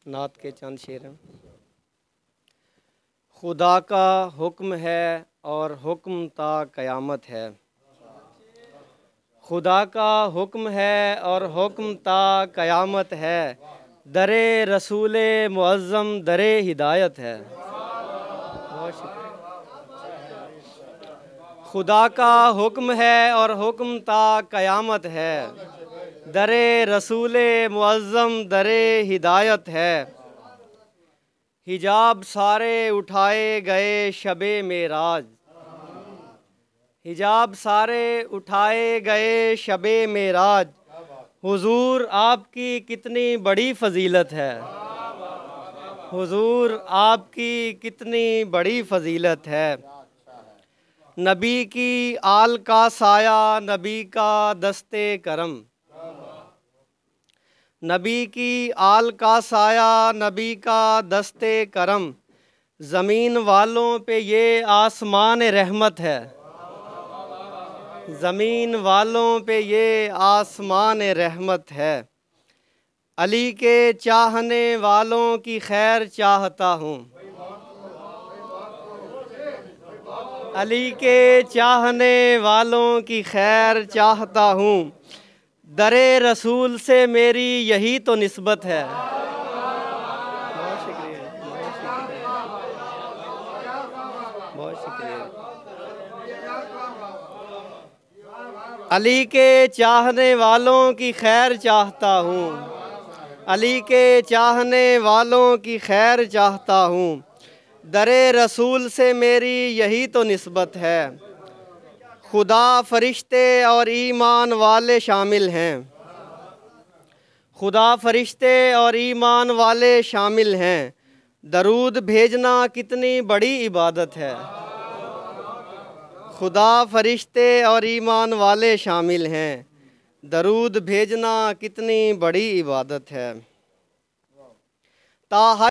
نعت کے چند شعر ہیں۔ خدا کا حکم ہے اور حکم تا قیامت ہے، خدا کا حکم ہے اور حکم تا قیامت ہے، در رسول معظم در ہدایت ہے۔ بہت شکریہ۔ خدا کا حکم ہے اور حکم تا قیامت ہے، در رسول معظم در ہدایت ہے، حجاب سارے اٹھائے گئے شب معراج، حجاب سارے اٹھائے گئے شب معراج، حضور آپ کی کتنی بڑی فضیلت ہے، حضور آپ کی کتنی بڑی فضیلت ہے، نبی کی آل کا سایہ نبی کا دستے کرم، نبی کی آل کا سایہ نبی کا دستے کرم، زمین والوں پہ یہ آسمان رحمت ہے، زمین والوں پہ یہ آسمان رحمت ہے، علی کے چاہنے والوں کی خیر چاہتا ہوں، علی کے چاہنے والوں کی خیر چاہتا ہوں، در رسول سے میری یہی تو نسبت ہے۔ بہت شکریہ، بہت شکریہ، بہت شکریہ۔ علی کے چاہنے والوں کی خیر چاہتا ہوں، علی کے چاہنے والوں کی خیر چاہتا ہوں، در رسول سے میری یہی تو نسبت ہے، خدا فرشتے اور ایمان والے شامل ہیں، خدا فرشتے اور ایمان والے شامل ہیں، درود بھیجنا کتنی بڑی عبادت ہے، خدا فرشتے اور ایمان والے شامل ہیں، درود بھیجنا کتنی بڑی عبادت ہے۔